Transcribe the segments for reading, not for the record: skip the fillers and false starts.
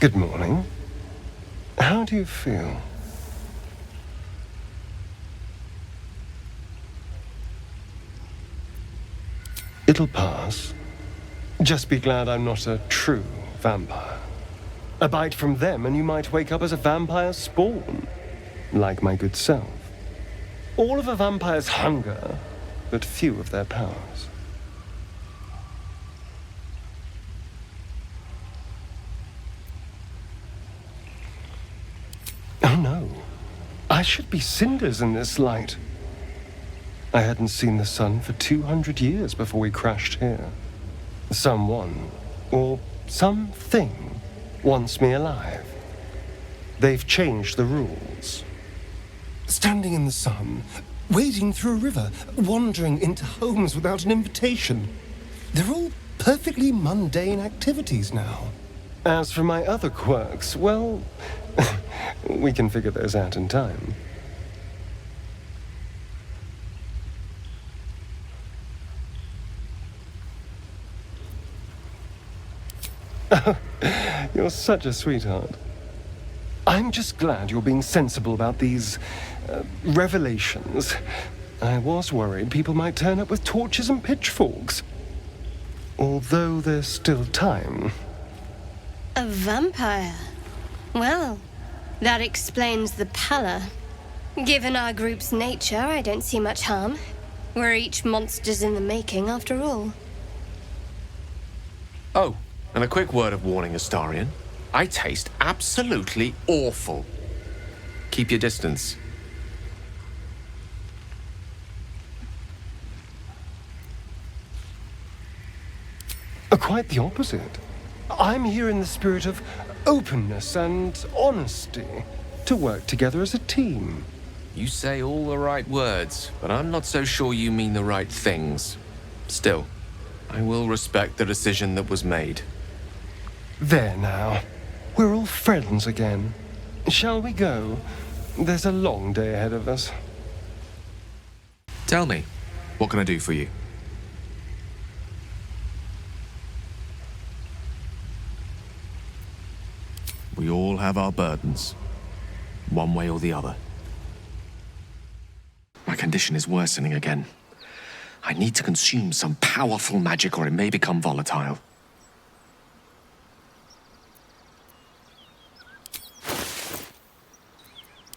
Good morning. How do you feel? It'll pass. Just be glad I'm not a true vampire. A bite from them and you might wake up as a vampire spawn, like my good self. All of a vampire's hunger, but few of their powers. Oh no, I should be cinders in this light. I hadn't seen the sun for 200 years before we crashed here. Someone, or something, wants me alive. They've changed the rules. Standing in the sun, wading through a river, wandering into homes without an invitation. They're all perfectly mundane activities now. As for my other quirks, well, we can figure those out in time. You're such a sweetheart. I'm just glad you're being sensible about these revelations. I was worried people might turn up with torches and pitchforks. Although there's still time. A vampire? Well, that explains the pallor. Given our group's nature, I don't see much harm. We're each monsters in the making, after all. Oh, and a quick word of warning, Astarion. I taste absolutely awful. Keep your distance. Quite the opposite. I'm here in the spirit of openness and honesty, to work together as a team. You say all the right words, but I'm not so sure you mean the right things. Still, I will respect the decision that was made. There now. We're all friends again. Shall we go? There's a long day ahead of us. Tell me, what can I do for you? We all have our burdens, one way or the other. My condition is worsening again. I need to consume some powerful magic or it may become volatile.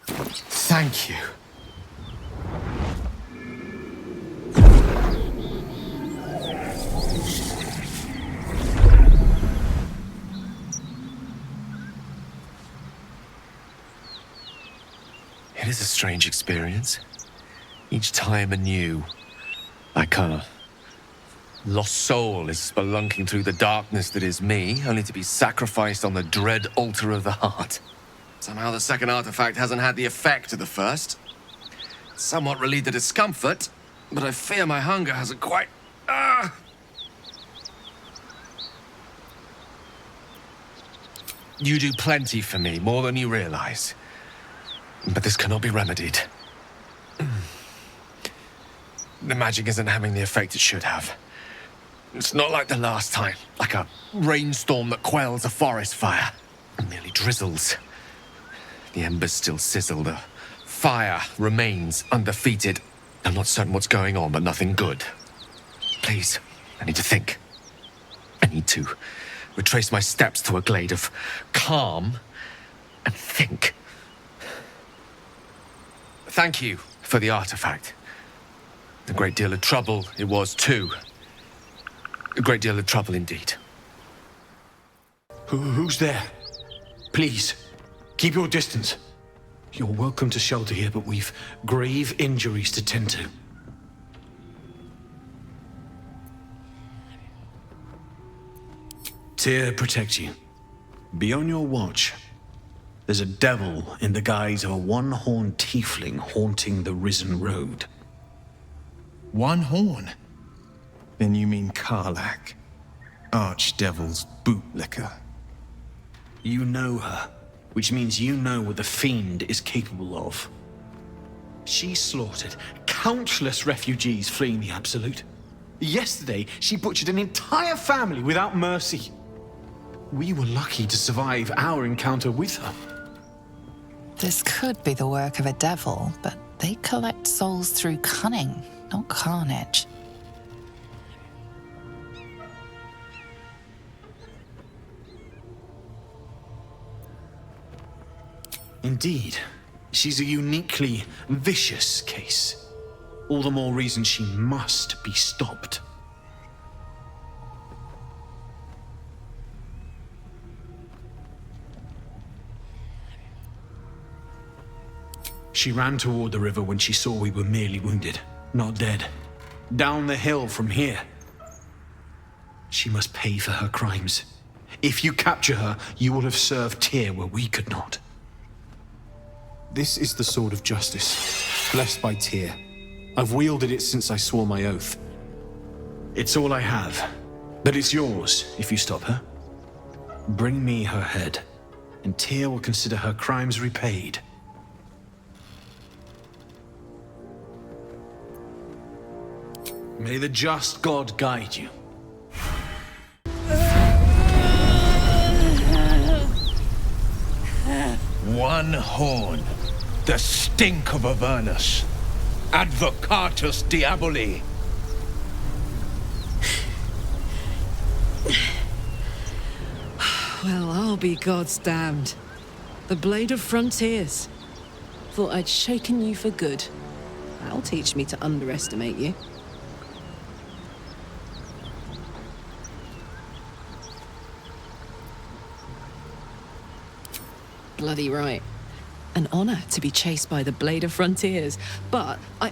Thank you. It is a strange experience. Each time anew. Like a lost soul is spelunking through the darkness that is me, only to be sacrificed on the dread altar of the heart. Somehow the second artifact hasn't had the effect of the first. Somewhat relieved the discomfort, but I fear my hunger hasn't quite... You do plenty for me, more than you realize. But this cannot be remedied. The magic isn't having the effect it should have. It's not like the last time, like a rainstorm that quells a forest fire. It merely drizzles. The embers still sizzle, the fire remains undefeated. I'm not certain what's going on, but nothing good. Please, I need to think. I need to retrace my steps to a glade of calm and think. Thank you for the artifact. A great deal of trouble it was too. A great deal of trouble indeed. Who's there? Please, keep your distance. You're welcome to shelter here, but we've grave injuries to tend to. Tyr protect you. Be on your watch. There's a devil in the guise of a one-horned tiefling haunting the Risen Road. One horn? Then you mean Karlach, Archdevil's bootlicker. You know her, which means you know what the Fiend is capable of. She slaughtered countless refugees fleeing the Absolute. Yesterday, she butchered an entire family without mercy. We were lucky to survive our encounter with her. This could be the work of a devil, but they collect souls through cunning, not carnage. Indeed, she's a uniquely vicious case. All the more reason she must be stopped. She ran toward the river when she saw we were merely wounded, not dead. Down the hill from here. She must pay for her crimes. If you capture her, you will have served Tyr where we could not. This is the sword of justice, blessed by Tyr. I've wielded it since I swore my oath. It's all I have, but it's yours if you stop her. Bring me her head, and Tyr will consider her crimes repaid. May the just God guide you. One horn, the stink of Avernus. Advocatus Diaboli. Well, I'll be God's damned. The Blade of Frontiers. Thought I'd shaken you for good. That'll teach me to underestimate you. Bloody right. An honor to be chased by the Blade of Frontiers, but I...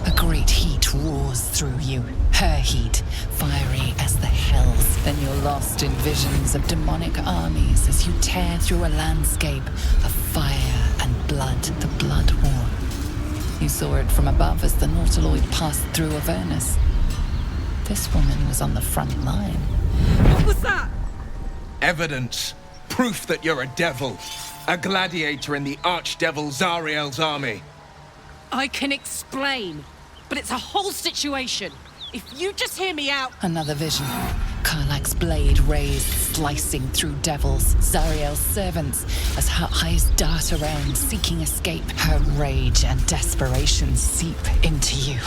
A great heat roars through you, her heat, fiery as the hells. Then you're lost in visions of demonic armies as you tear through a landscape of fire and blood, the Blood War. You saw it from above as the Nautiloid passed through Avernus. This woman was on the front line. What was that? Evidence. Proof that you're a devil. A gladiator in the archdevil Zariel's army. I can explain, but it's a whole situation. If you just hear me out... Another vision. Karlach's blade raised, slicing through devils, Zariel's servants, as her eyes dart around, seeking escape. Her rage and desperation seep into you.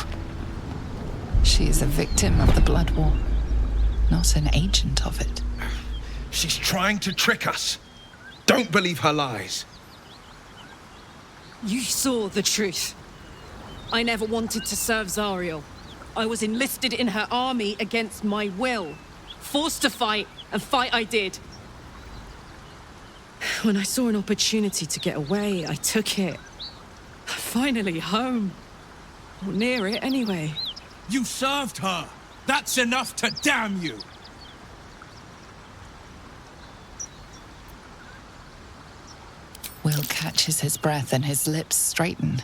She is a victim of the Blood War, not an agent of it. She's trying to trick us. Don't believe her lies. You saw the truth. I never wanted to serve Zariel. I was enlisted in her army against my will. Forced to fight, and fight I did. When I saw an opportunity to get away, I took it. Finally home. Or near it, anyway. You served her. That's enough to damn you. Will catches his breath and his lips straighten.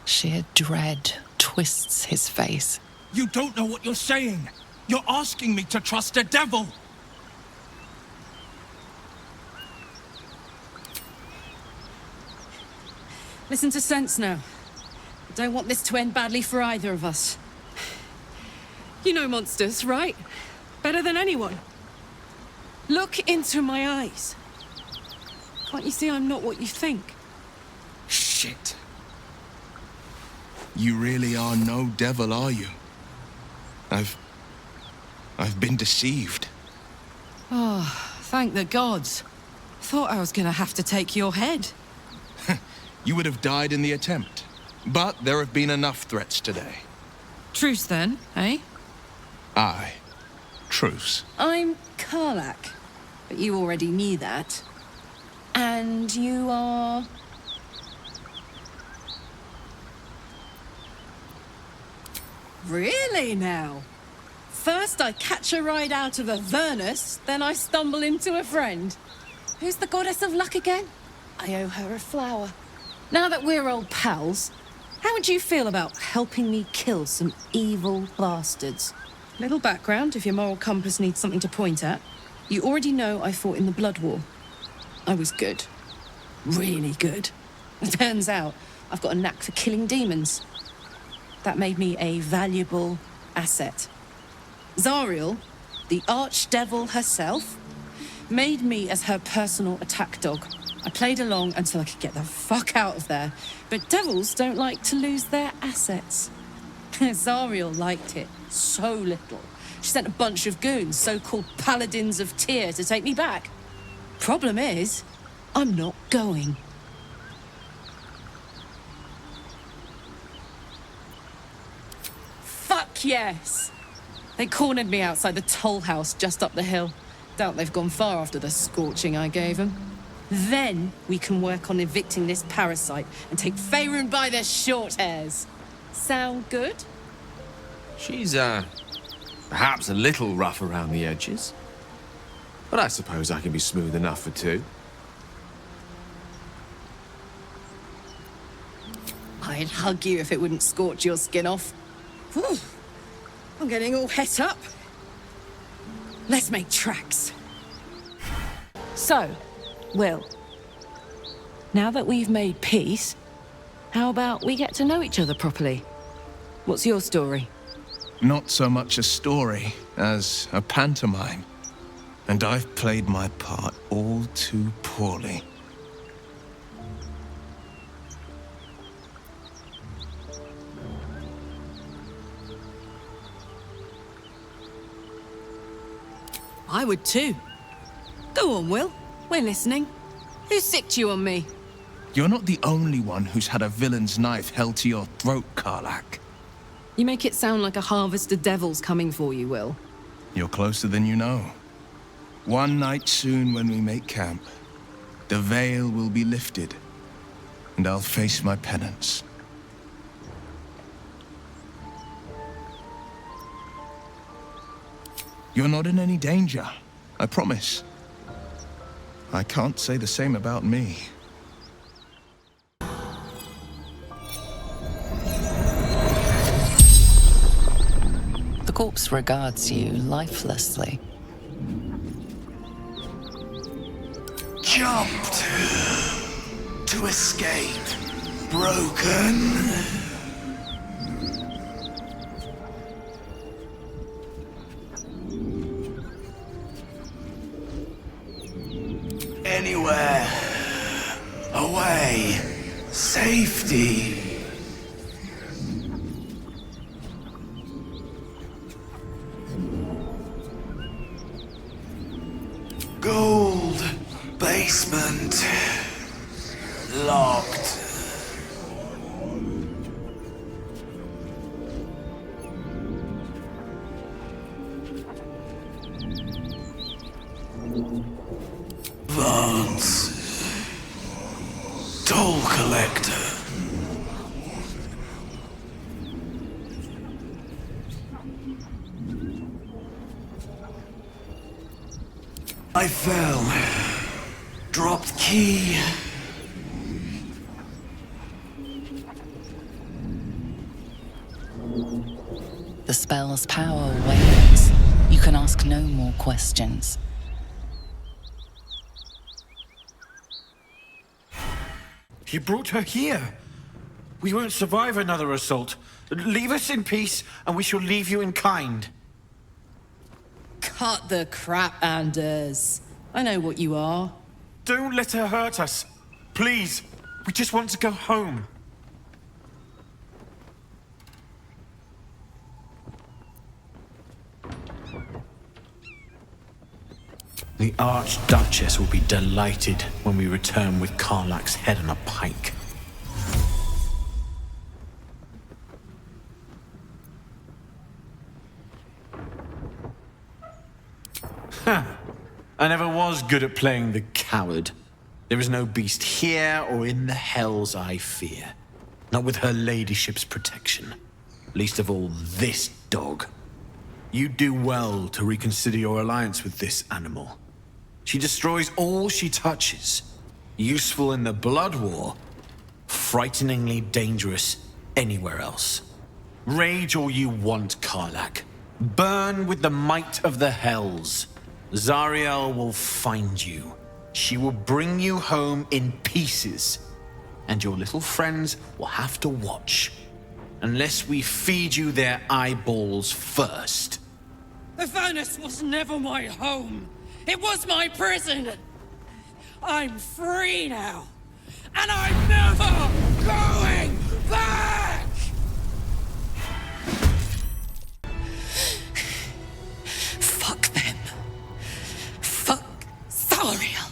Sheer dread twists his face. You don't know what you're saying. You're asking me to trust a devil. Listen to sense now. I don't want this to end badly for either of us. You know monsters, right? Better than anyone. Look into my eyes. Can't you see I'm not what you think? Shit. You really are no devil, are you? I've been deceived. Oh, thank the gods. Thought I was gonna have to take your head. You would have died in the attempt. But there have been enough threats today. Truce then, eh? Aye. Truce. I'm Karlach, but you already knew that. And you are... Really now? First I catch a ride out of Avernus, then I stumble into a friend. Who's the goddess of luck again? I owe her a flower. Now that we're old pals, how would you feel about helping me kill some evil bastards? Little background if your moral compass needs something to point at. You already know I fought in the Blood War. I was good. Really good. It turns out I've got a knack for killing demons. That made me a valuable asset. Zariel, the archdevil herself, made me as her personal attack dog. I played along until I could get the fuck out of there. But devils don't like to lose their assets. Zariel liked it so little. She sent a bunch of goons, so-called paladins of Tyr, to take me back. Problem is, I'm not going. Fuck yes! They cornered me outside the toll house just up the hill. Doubt they've gone far after the scorching I gave them. Then we can work on evicting this parasite and take Faerun by the short hairs. Sound good? She's, perhaps a little rough around the edges. But I suppose I can be smooth enough for two. I'd hug you if it wouldn't scorch your skin off. Whew. I'm getting all het up. Let's make tracks. So, Will, now that we've made peace, how about we get to know each other properly? What's your story? Not so much a story as a pantomime. And I've played my part all too poorly. I would too. Go on, Will. We're listening. Who sicked you on me? You're not the only one who's had a villain's knife held to your throat, Karlach. You make it sound like a harvest of devils coming for you, Will. You're closer than you know. One night soon when we make camp, the veil will be lifted, and I'll face my penance. You're not in any danger, I promise. I can't say the same about me. The corpse regards you lifelessly. Jumped to escape. Broken. Anywhere. Away. Safety. Gold. Basement. Locked. Vance. Toll collector. I fell. Dropped key. The spell's power wanes. You can ask no more questions. You brought her here. We won't survive another assault. Leave us in peace, and we shall leave you in kind. Cut the crap, Anders. I know what you are. Don't let her hurt us. Please, we just want to go home. The Archduchess will be delighted when we return with Karlach's head on a pike. I never was good at playing the coward. There is no beast here or in the hells I fear. Not with her ladyship's protection. Least of all this dog. You do well to reconsider your alliance with this animal. She destroys all she touches. Useful in the blood war, frighteningly dangerous anywhere else. Rage all you want, Karlach. Burn with the might of the hells. Zariel will find you. She will bring you home in pieces. And your little friends will have to watch. Unless we feed you their eyeballs first. Avernus was never my home. It was my prison. I'm free now. And I'm never going back! Fuck them. Fuck Thariel.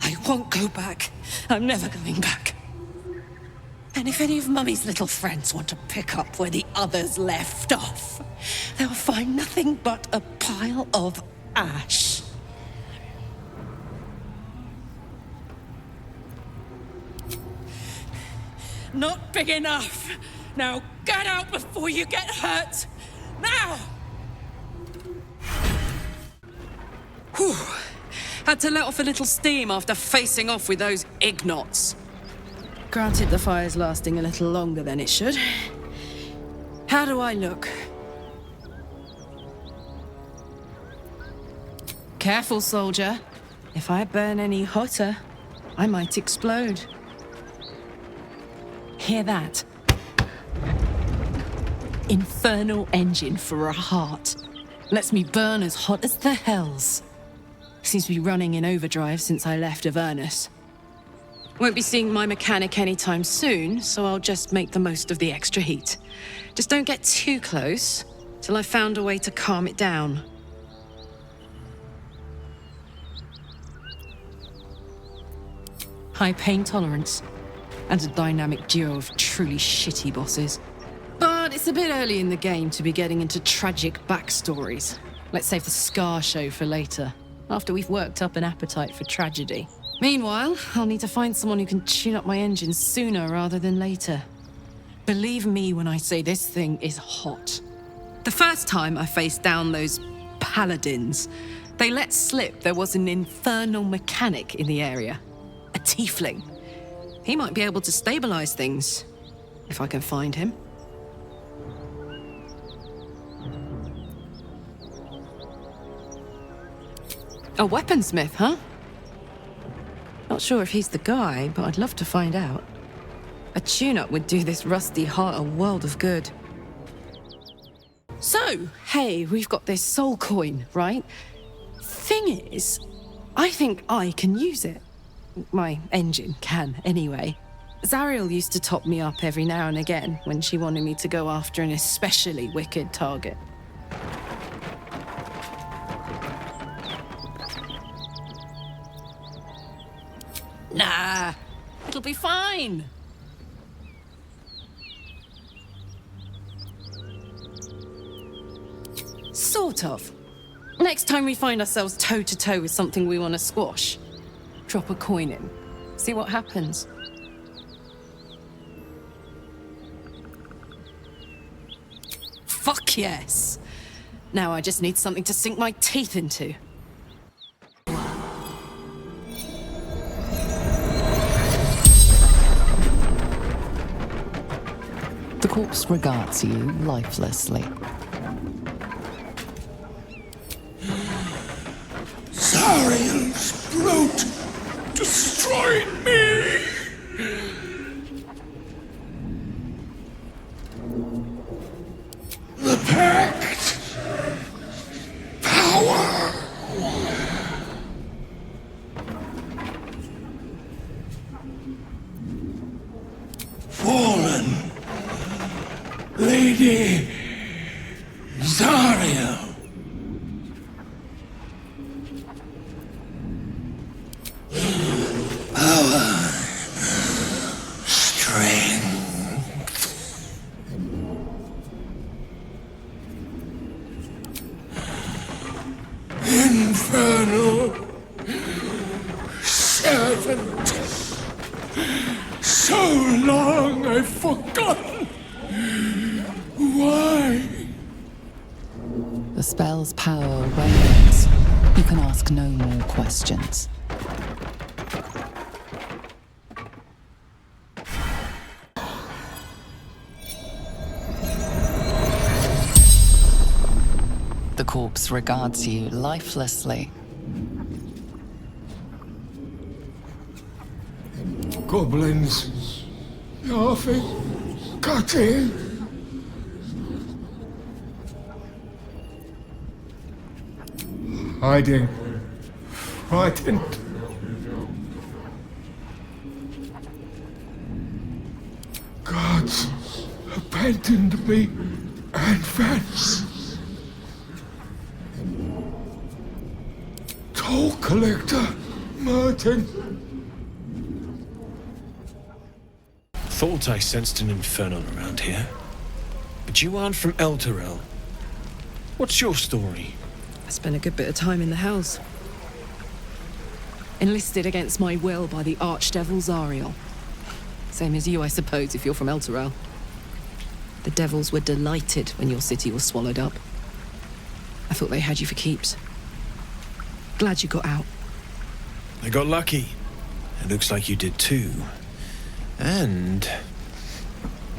I won't go back. I'm never going back. And if any of Mummy's little friends want to pick up where the others left off, they'll find nothing but a pile of ash. Not big enough. Now get out before you get hurt. Now! Whew. Had to let off a little steam after facing off with those ignots. Granted, the fire's lasting a little longer than it should. How do I look? Careful, soldier. If I burn any hotter, I might explode. Hear that? Infernal engine for a heart. Lets me burn as hot as the hells. Seems to be running in overdrive since I left Avernus. Won't be seeing my mechanic anytime soon, so I'll just make the most of the extra heat. Just don't get too close, till I've found a way to calm it down. High pain tolerance, and a dynamic duo of truly shitty bosses. But it's a bit early in the game to be getting into tragic backstories. Let's save the Scar show for later, after we've worked up an appetite for tragedy. Meanwhile, I'll need to find someone who can tune up my engine sooner rather than later. Believe me when I say this thing is hot. The first time I faced down those paladins, they let slip there was an infernal mechanic in the area. A tiefling. He might be able to stabilize things, if I can find him. A weaponsmith, huh? Not sure if he's the guy, but I'd love to find out. A tune-up would do this rusty heart a world of good. So, hey, we've got this soul coin, right? Thing is, I think I can use it. My engine can, anyway. Zariel used to top me up every now and again when she wanted me to go after an especially wicked target. Nah, it'll be fine. Sort of. Next time we find ourselves toe-to-toe with something we want to squash, drop a coin in. See what happens. Fuck yes. Now I just need something to sink my teeth into. The corpse regards you lifelessly. Zariel's brute destroyed me! The Pact! Power! Fallen! Lady Zariel! Power, strength, infernal servant. So long I've forgotten why. The spell's power wanes. You can ask no more questions. The corpse regards you lifelessly. Goblins, laughing, cutting. hiding, frightened. Gods abandoned me and Vance. Toll collector, Martin. Thought I sensed an infernal around here. But you aren't from Elturel. What's your story? I spent a good bit of time in the Hells. Enlisted against my will by the Archdevil Zariel. Same as you, I suppose, if you're from Elturel. The devils were delighted when your city was swallowed up. I thought they had you for keeps. Glad you got out. I got lucky. It looks like you did too. And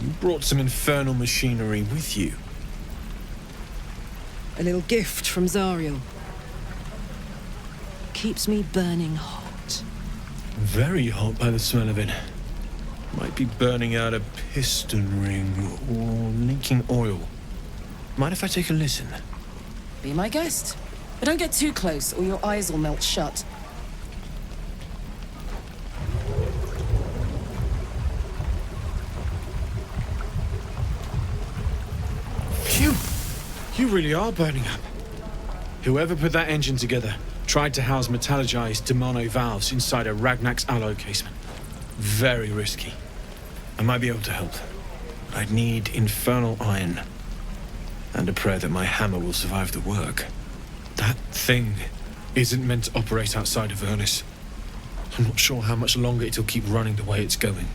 you brought some infernal machinery with you. A little gift from Zariel. Keeps me burning hot. Very hot by the smell of it. Might be burning out a piston ring or leaking oil. Mind if I take a listen? Be my guest. But don't get too close or your eyes will melt shut. Phew! You really are burning up. Whoever put that engine together tried to house metallurgized Demano valves inside a Ragnak's alloy casement. Very risky. I might be able to help. I'd need infernal iron. And a prayer that my hammer will survive the work. That thing isn't meant to operate outside of Avernus. I'm not sure how much longer it'll keep running the way it's going.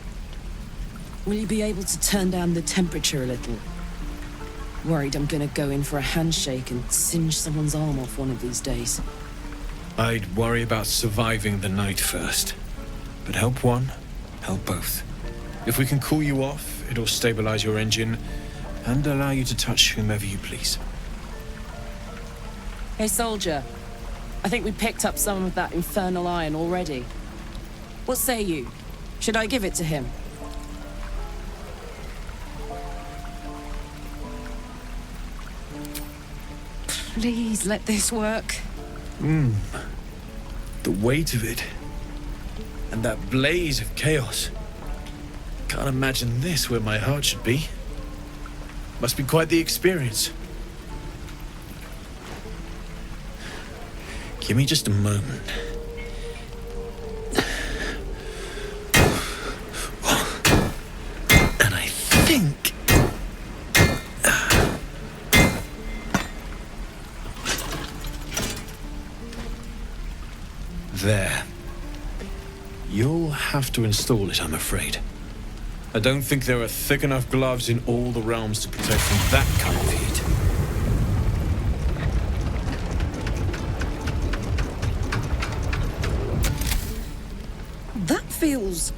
Will you be able to turn down the temperature a little? Worried I'm gonna go in for a handshake and singe someone's arm off one of these days. I'd worry about surviving the night first. But help one, help both. If we can cool you off, it'll stabilize your engine and allow you to touch whomever you please. Hey, soldier. I think we picked up some of that infernal iron already. What say you? Should I give it to him? Please let this work. The weight of it. And that blaze of chaos. Can't imagine this where my heart should be. Must be quite the experience. Give me just a moment. And I think... There. You'll have to install it, I'm afraid. I don't think there are thick enough gloves in all the realms to protect from that kind of heat. That feels...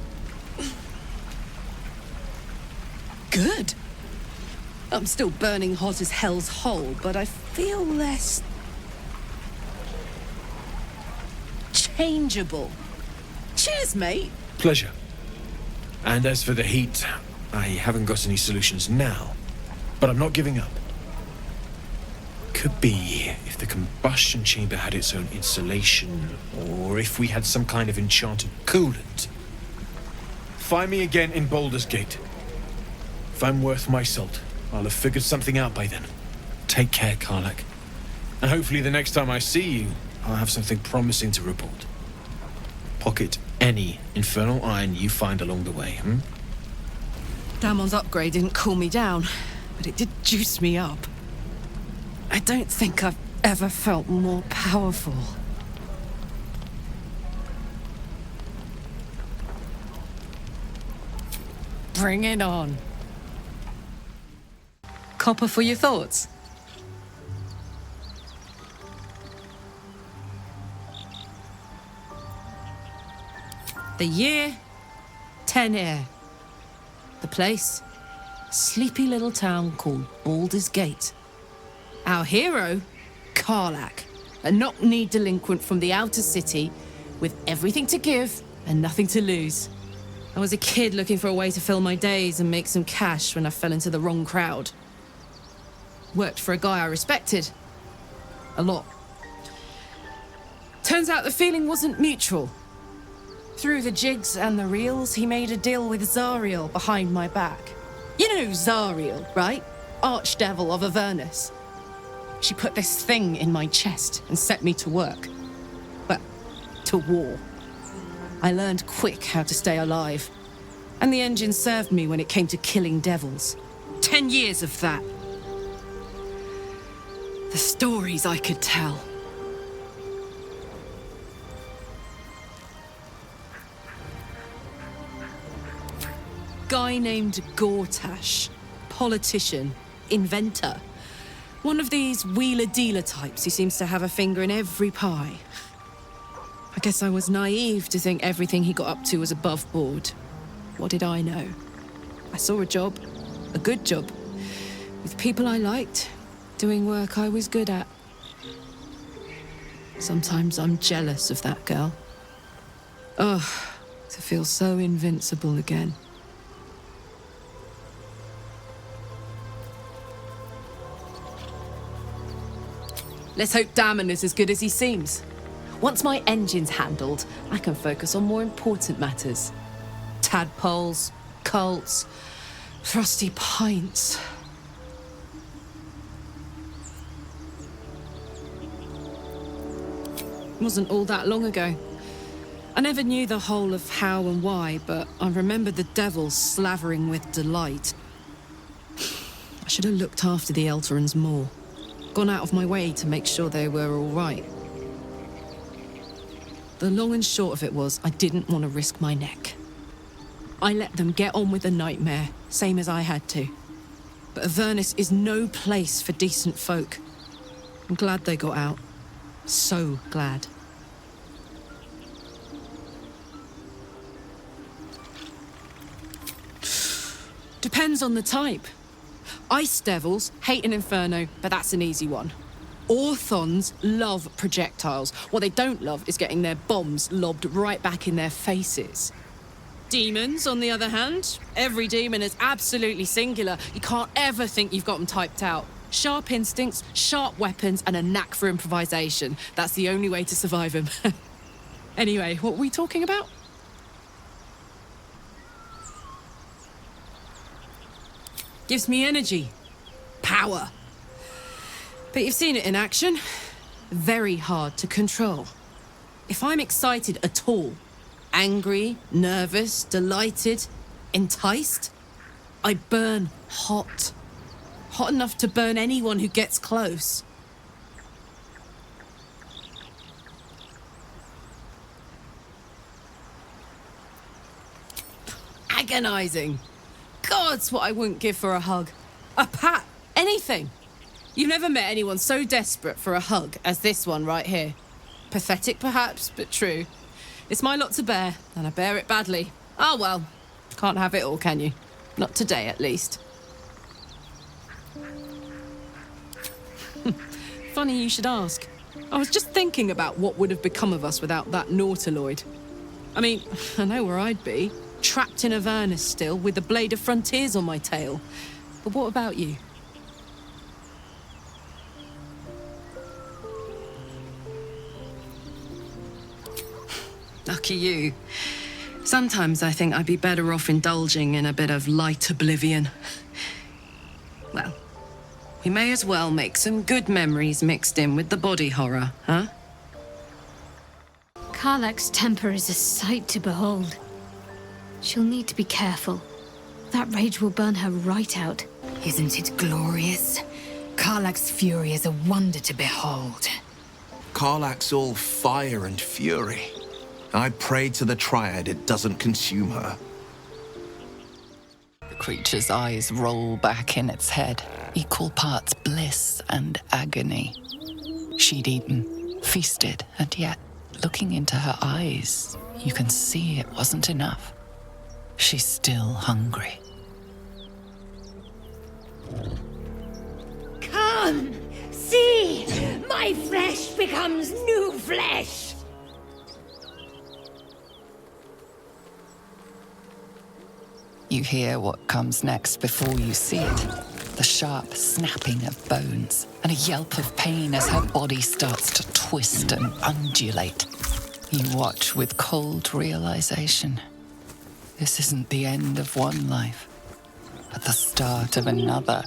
good. I'm still burning hot as hell's hole, but I feel less... changeable. Cheers, mate. Pleasure. And as for the heat, I haven't got any solutions now, but I'm not giving up. Could be if the combustion chamber had its own insulation, or if we had some kind of enchanted coolant. Find me again in Baldur's Gate. If I'm worth my salt, I'll have figured something out by then. Take care, Karlach. And hopefully the next time I see you, I'll have something promising to report. Pocket any infernal iron you find along the way, Damon's upgrade didn't cool me down, but it did juice me up. I don't think I've ever felt more powerful. Bring it on. Copper for your thoughts. The year, 10 Air. The place, sleepy little town called Baldur's Gate. Our hero, Karlach, a knock-knee delinquent from the outer city with everything to give and nothing to lose. I was a kid looking for a way to fill my days and make some cash when I fell into the wrong crowd. Worked for a guy I respected. A lot. Turns out the feeling wasn't mutual. Through the jigs and the reels, he made a deal with Zariel behind my back. You know Zariel, right? Archdevil of Avernus. She put this thing in my chest and set me to work. Well, to war. I learned quick how to stay alive. And the engine served me when it came to killing devils. 10 years of that. The stories I could tell. Guy named Gortash. Politician. Inventor. One of these wheeler-dealer types who seems to have a finger in every pie. I guess I was naive to think everything he got up to was above board. What did I know? I saw a job. A good job. With people I liked. Doing work I was good at. Sometimes I'm jealous of that girl. Ugh, to feel so invincible again. Let's hope Damon is as good as he seems. Once my engine's handled, I can focus on more important matters. Tadpoles, cults, frosty pints. It wasn't all that long ago. I never knew the whole of how and why, but I remember the devils slavering with delight. I should have looked after the Elterans more. Gone out of my way to make sure they were all right. The long and short of it was, I didn't want to risk my neck. I let them get on with the nightmare, same as I had to. But Avernus is no place for decent folk. I'm glad they got out. So glad. Depends on the type. Ice devils hate an inferno, but that's an easy one. Orthons love projectiles. What they don't love is getting their bombs lobbed right back in their faces. Demons, on the other hand, every demon is absolutely singular. You can't ever think you've got them typed out. Sharp instincts, sharp weapons, and a knack for improvisation. That's the only way to survive them. Anyway, what were we talking about? Gives me energy. Power. But you've seen it in action. Very hard to control. If I'm excited at all, angry, nervous, delighted, enticed, I burn hot. Hot enough to burn anyone who gets close. Agonizing. Gods, what I wouldn't give for a hug. A pat. Anything. You've never met anyone so desperate for a hug as this one right here. Pathetic perhaps, but true. It's my lot to bear, and I bear it badly. Ah, well, can't have it all, can you? Not today, at least. Funny you should ask. I was just thinking about what would have become of us without that Nautiloid. I mean, I know where I'd be. Trapped in Avernus still, with the Blade of Frontiers on my tail. But what about you? Lucky you. Sometimes I think I'd be better off indulging in a bit of light oblivion. Well, we may as well make some good memories mixed in with the body horror, huh? Karlach's temper is a sight to behold. She'll need to be careful. That rage will burn her right out. Isn't it glorious? Karlach's fury is a wonder to behold. Karlach's all fire and fury. I pray to the Triad it doesn't consume her. The creature's eyes roll back in its head, equal parts bliss and agony. She'd eaten, feasted, and yet, looking into her eyes, you can see it wasn't enough. She's still hungry. Come! See! My flesh becomes new flesh! You hear what comes next before you see it. the sharp snapping of bones, and a yelp of pain as her body starts to twist and undulate. You watch with cold realization. This isn't the end of one life, but the start of another.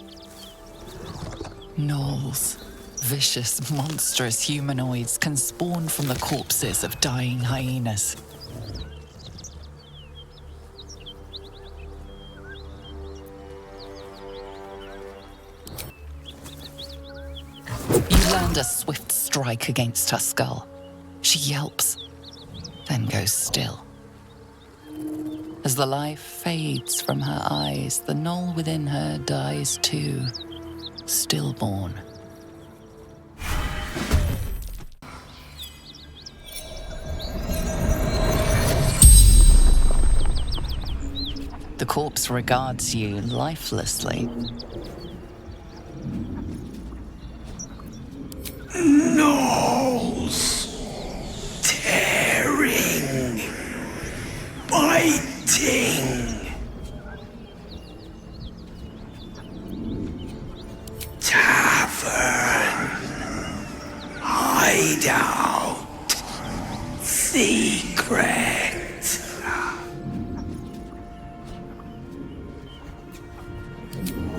Gnolls, vicious, monstrous humanoids, can spawn from the corpses of dying hyenas. You land a swift strike against her skull. She yelps, then goes still. As the life fades from her eyes, the gnoll within her dies too, stillborn. The corpse regards you lifelessly. Gnolls, tearing, biting, tavern, hideout, secret.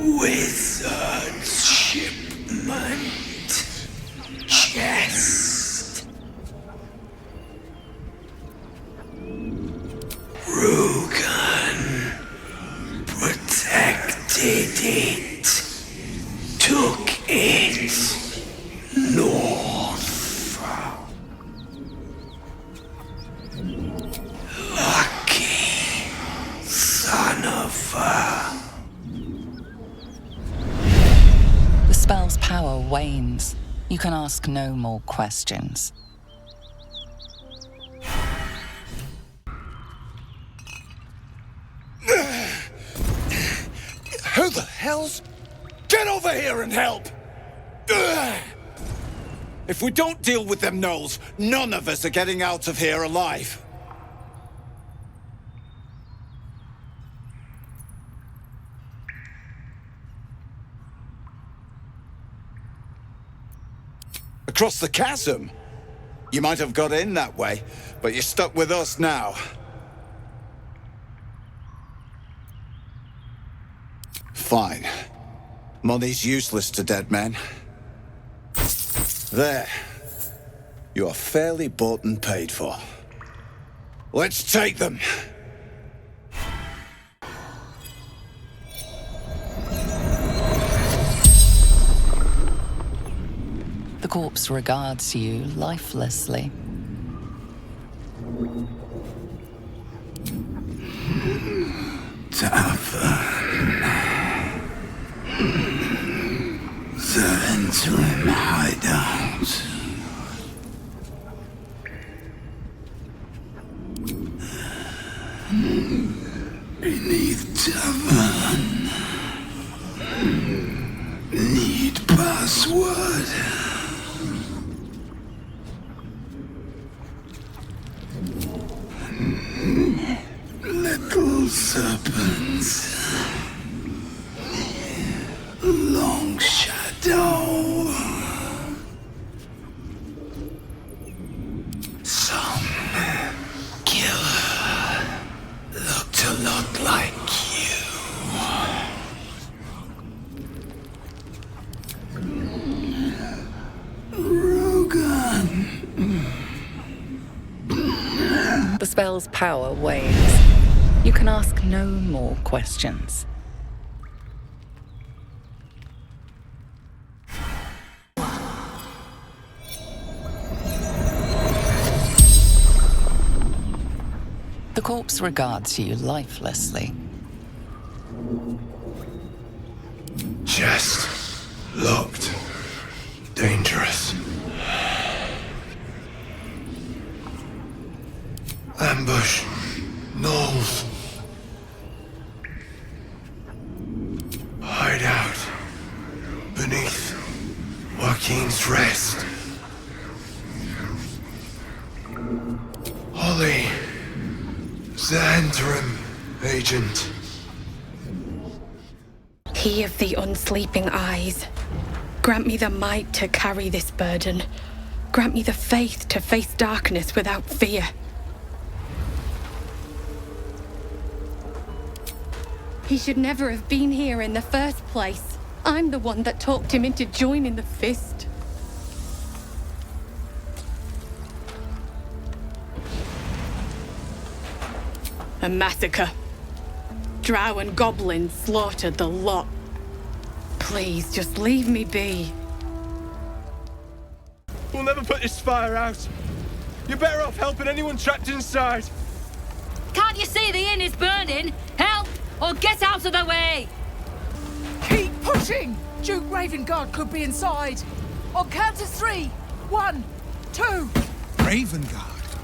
Wizard's shipment. Chest. Rugen protected it, took it north. Lucky son of a... The spell's power wanes. You can ask no more questions. Who the hell's... Get over here and help! If we don't deal with them gnolls, none of us are getting out of here alive. Across the chasm? You might have got in that way, but you're stuck with us now. Fine. Money's useless to dead men. There. You are fairly bought and paid for. Let's take them! The corpse regards you lifelessly. Tavern. The interim hideout. Beneath tavern. Need password. Little serpents. Long shadow. Some killer looked a lot like you. Rugen. The spell's power wanes. You can ask no more questions. The corpse regards you lifelessly. Chest locked. Dangerous. Ambush. Gnolls. Hideout. Beneath Waukeen's rest. Holly. The interim agent. He of the unsleeping eyes, grant me the might to carry this burden. Grant me the faith to face darkness without fear. He should never have been here in the first place. I'm the one that talked him into joining the Fist. A massacre. Drow and goblins slaughtered the lot. Please, just leave me be. We'll never put this fire out. You're better off helping anyone trapped inside. Can't you see the inn is burning? Help, or get out of the way! Keep pushing! Duke Ravengard could be inside. On count of 3. 1, 2. Ravengard?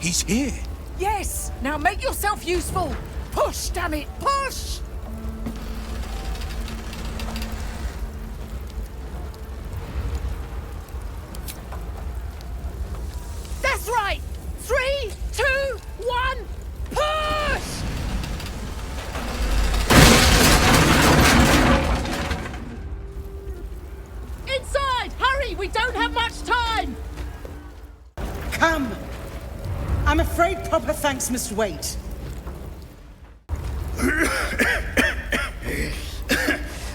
He's here. Yes! Now make yourself useful! Push, damn it! Push! That's right! 3, 2, 1, push! Inside! Hurry! We don't have much time! Come! I'm afraid proper thanks must wait.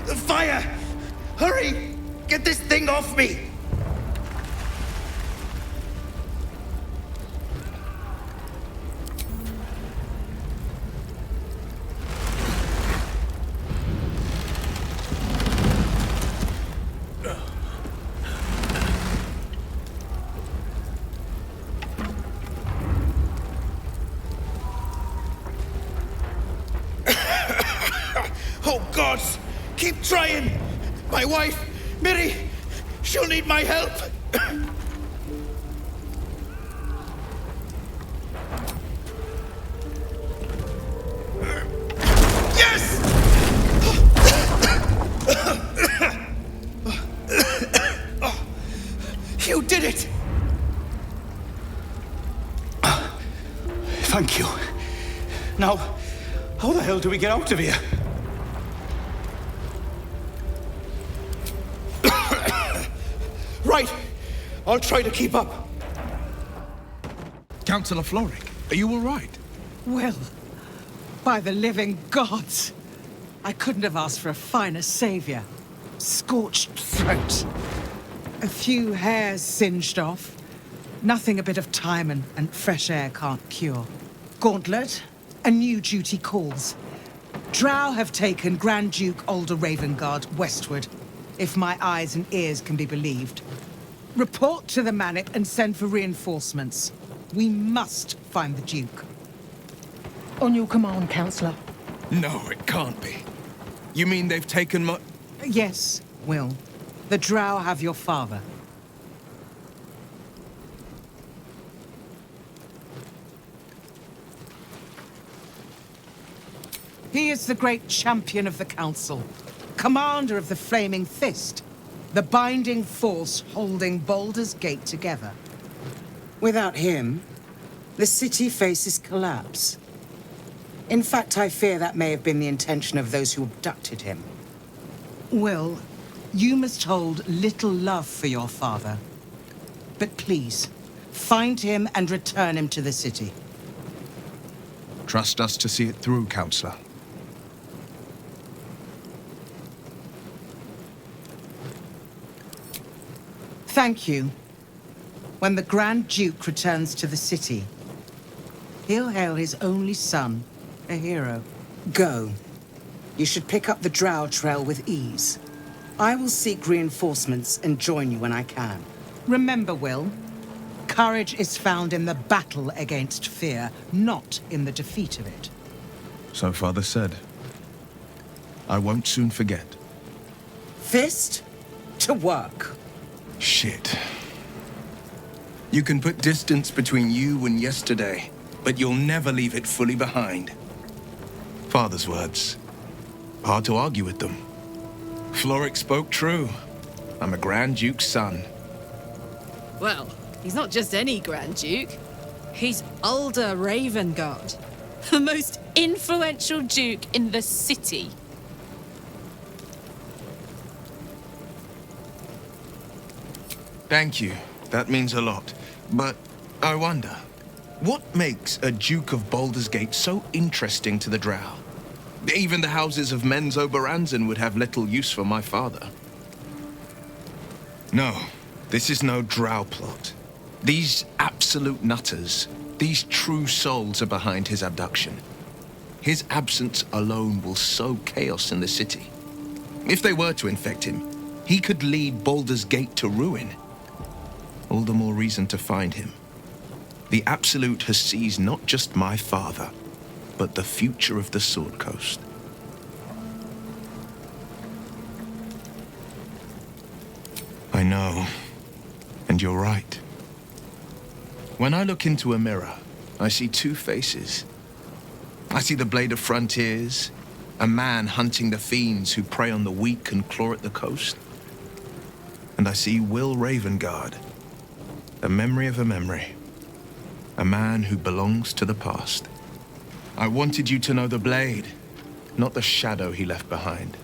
The fire! Hurry! Get this thing off me! Oh, gods! Keep trying! My wife, Miri, she'll need my help! Yes! You did it! Thank you. Now, how the hell do we get out of here? Right! I'll try to keep up. Councillor Floric, are you all right? Well, by the living gods, I couldn't have asked for a finer savior. Scorched throat. A few hairs singed off. Nothing a bit of time and fresh air can't cure. Gauntlet, a new duty calls. Drow have taken Grand Duke Alder Ravengard westward, if my eyes and ears can be believed. Report to the Manip and send for reinforcements. We must find the Duke. On your command, Councillor. No, it can't be. You mean they've taken my... Yes, Will. The Drow have your father. He is the great champion of the Council, commander of the Flaming Fist, the binding force holding Baldur's Gate together. Without him, the city faces collapse. In fact, I fear that may have been the intention of those who abducted him. Will, you must hold little love for your father. But please, find him and return him to the city. Trust us to see it through, Councillor. Thank you. When the Grand Duke returns to the city, he'll hail his only son a hero. Go. You should pick up the Drow trail with ease. I will seek reinforcements and join you when I can. Remember, Will, courage is found in the battle against fear, not in the defeat of it. So Father said. I won't soon forget. Fist to work. Shit. You can put distance between you and yesterday, but you'll never leave it fully behind. Father's words. Hard to argue with them. Floric spoke true. I'm a Grand Duke's son. Well, he's not just any Grand Duke. He's Alder Ravengard, the most influential Duke in the city. Thank you. That means a lot. But I wonder, what makes a Duke of Baldur's Gate so interesting to the Drow? Even the houses of Menzoberranzan would have little use for my father. No, this is no Drow plot. These absolute nutters, these true souls are behind his abduction. His absence alone will sow chaos in the city. If they were to infect him, he could lead Baldur's Gate to ruin. All the more reason to find him. The Absolute has seized not just my father, but the future of the Sword Coast. I know, and you're right. When I look into a mirror, I see two faces. I see the Blade of Frontiers, a man hunting the fiends who prey on the weak and claw at the coast. And I see Will Ravengard, a memory of a memory, a man who belongs to the past. I wanted you to know the Blade, not the shadow he left behind.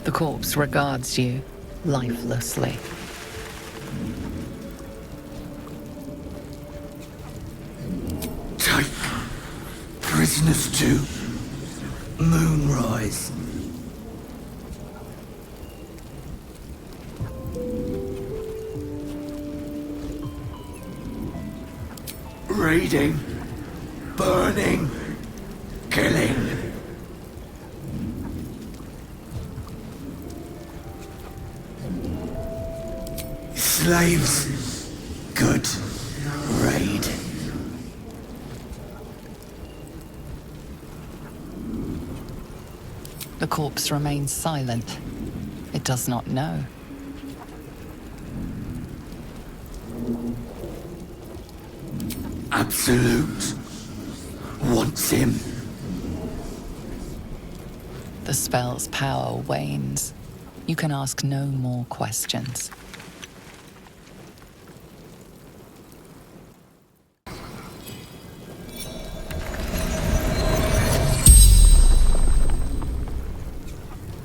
The corpse regards you lifelessly. Take prisoners to Moonrise. Raiding, burning, killing. Slaves, good raid. The corpse remains silent. It does not know. Absolute wants him. The spell's power wanes. You can ask no more questions.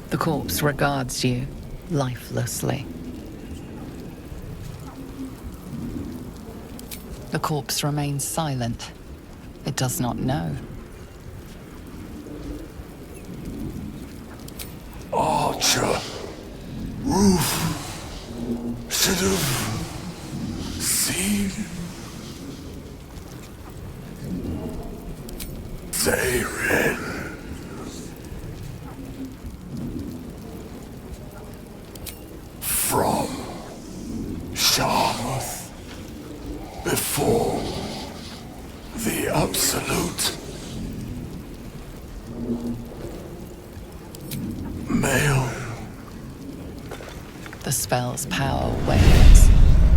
The corpse regards you lifelessly. The corpse remains silent. It does not know. Archer. Roof. Should have seen. Zayrin. From Sharmuth. Before the Absolute. Male. The spell's power wanes.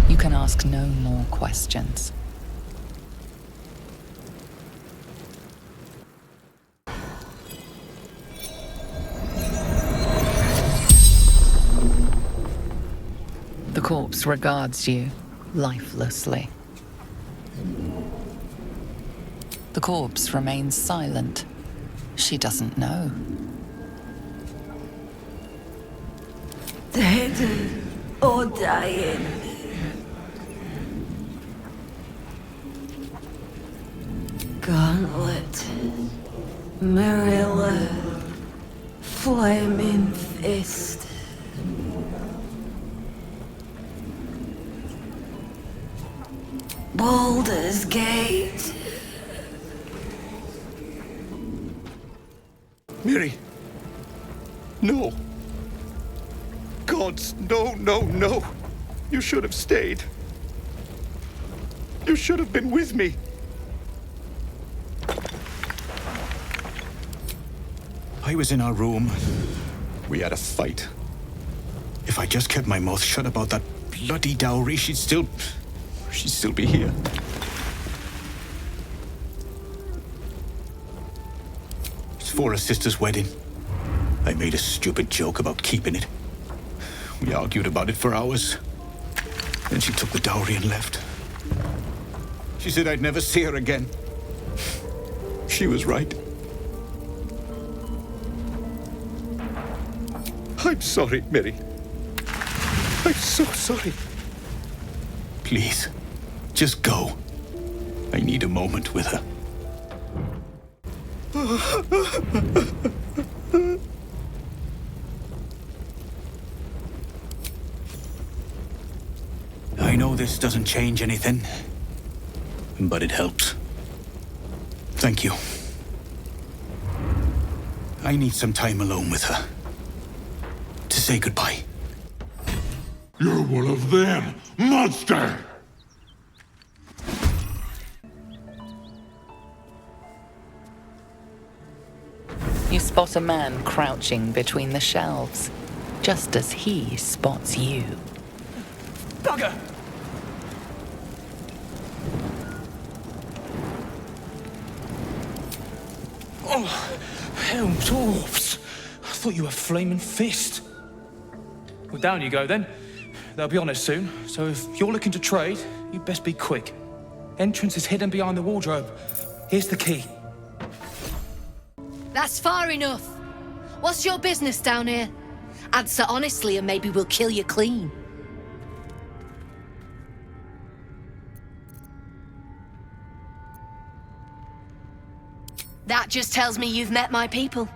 You can ask no more questions. The corpse regards you lifelessly. The corpse remains silent. She doesn't know. Dead or dying. Gauntlet. Marilla. Flaming fist. Baldur's Gate. Miri. No. Gods, no, no, no. You should have stayed. You should have been with me. I was in our room. We had a fight. If I just kept my mouth shut about that bloody dowry, she'd still be here. It's for her sister's wedding. I made a stupid joke about keeping it. We argued about it for hours. Then she took the dowry and left. She said I'd never see her again. She was right. I'm sorry, Mary. I'm so sorry. Please, just go. I need a moment with her. I know this doesn't change anything, but it helps. Thank you. I need some time alone with her. To say goodbye. You're one of them, monster! You spot a man crouching between the shelves, just as he spots you. Bugger! Oh, hell, dwarves! I thought you were Flaming Fist. Well, down you go then. They'll be on us soon, so if you're looking to trade, you'd best be quick. Entrance is hidden behind the wardrobe. Here's the key. That's far enough. What's your business down here? Answer honestly and maybe we'll kill you clean. That just tells me you've met my people.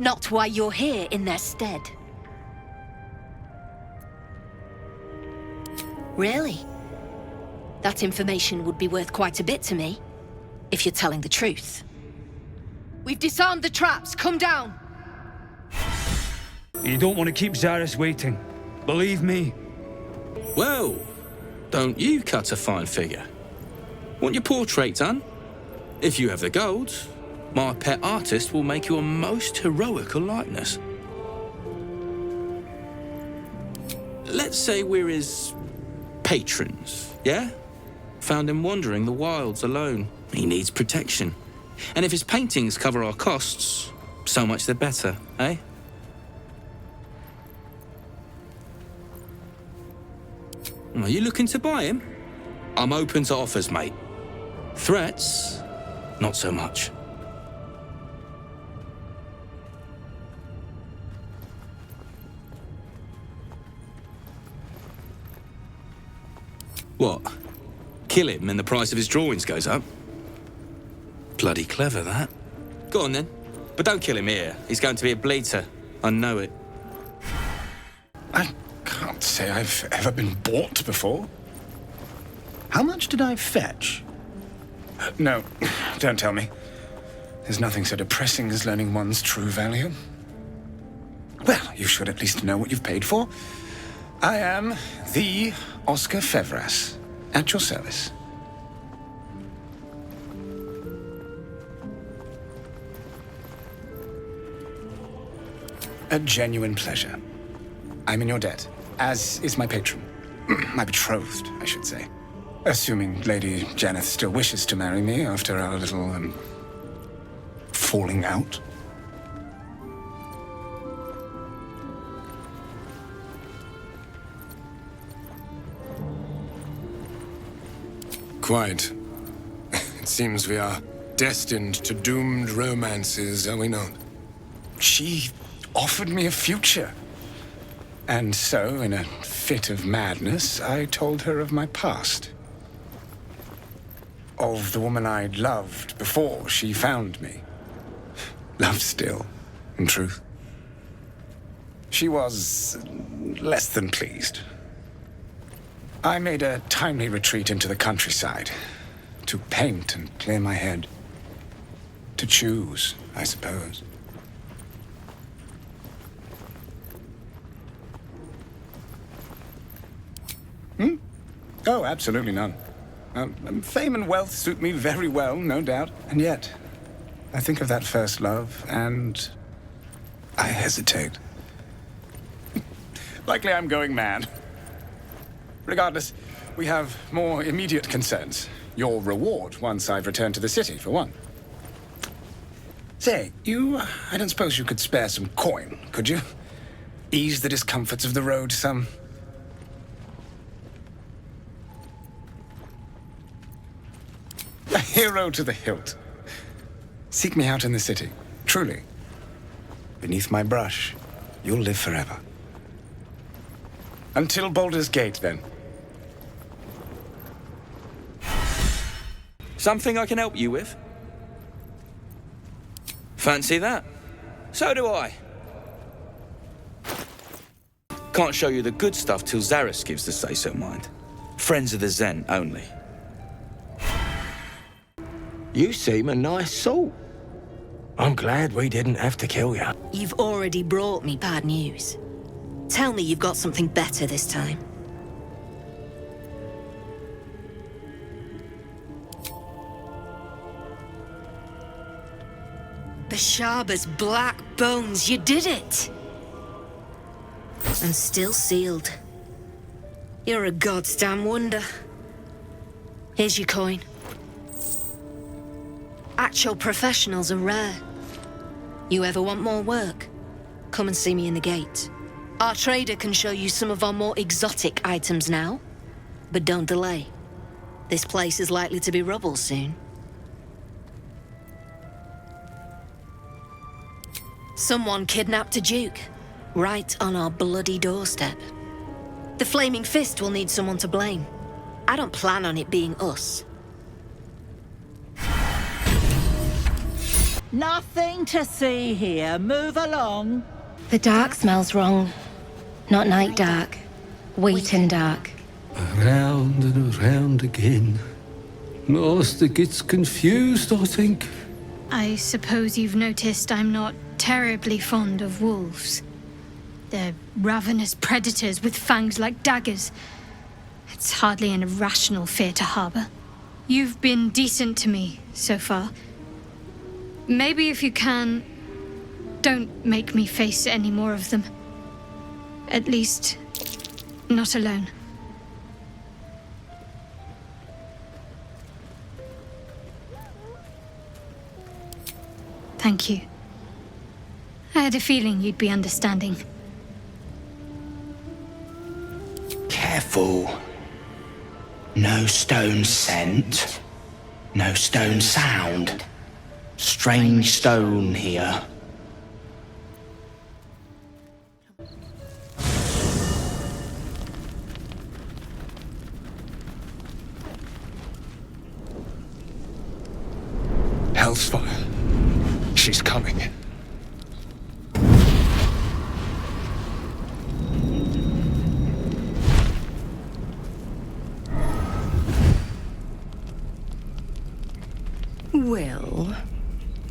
Not why you're here in their stead. Really? That information would be worth quite a bit to me, if you're telling the truth. We've disarmed the traps. Come down. You don't want to keep Zaris waiting. Believe me. Well, don't you cut a fine figure? Want your portrait done? If you have the gold, my pet artist will make you a most heroical likeness. Let's say we're his patrons, yeah? Found him wandering the wilds alone. He needs protection. And if his paintings cover our costs, so much the better, eh? Are you looking to buy him? I'm open to offers, mate. Threats, not so much. What? Kill him and the price of his drawings goes up? Bloody clever, that. Go on, then. But don't kill him here. He's going to be a bleater. I know it. I can't say I've ever been bought before. How much did I fetch? No, don't tell me. There's nothing so depressing as learning one's true value. Well, you should at least know what you've paid for. I am the Oscar Fevras, at your service. A genuine pleasure. I'm in your debt, as is my patron. My betrothed, I should say. Assuming Lady Janeth still wishes to marry me after our little, falling out. Quite. It seems we are destined to doomed romances, are we not? She offered me a future. And so, in a fit of madness, I told her of my past. Of the woman I'd loved before she found me. Love still, in truth. She was less than pleased. I made a timely retreat into the countryside. To paint and clear my head. To choose, I suppose. Oh, absolutely none. Fame and wealth suit me very well, no doubt. And yet, I think of that first love, and I hesitate. Likely I'm going mad. Regardless, we have more immediate concerns. Your reward once I've returned to the city, for one. Say, I don't suppose you could spare some coin, could you? Ease the discomforts of the road some. A hero to the hilt. Seek me out in the city. Truly. Beneath my brush, you'll live forever. Until Baldur's Gate, then. Something I can help you with? Fancy that? So do I. Can't show you the good stuff till Zaris gives the say-so, mind. Friends of the Zen only. You seem a nice sort. I'm glad we didn't have to kill you. You've already brought me bad news. Tell me you've got something better this time. Bashaba's black bones, you did it! And still sealed. You're a goddamn wonder. Here's your coin. Actual professionals are rare. You ever want more work? Come and see me in the gate. Our trader can show you some of our more exotic items now. But don't delay. This place is likely to be rubble soon. Someone kidnapped a duke, right on our bloody doorstep. The Flaming Fist will need someone to blame. I don't plan on it being us. Nothing to see here. Move along. The dark smells wrong. Not night dark. Wheaten dark. Around and around again. Master gets confused, I think. I suppose you've noticed I'm not terribly fond of wolves. They're ravenous predators with fangs like daggers. It's hardly an irrational fear to harbor. You've been decent to me so far. Maybe if you can, don't make me face any more of them. At least, not alone. Thank you. I had a feeling you'd be understanding. Careful. No stone scent. No stone sound. Strange stone here. Hellsfire. She's coming. Well,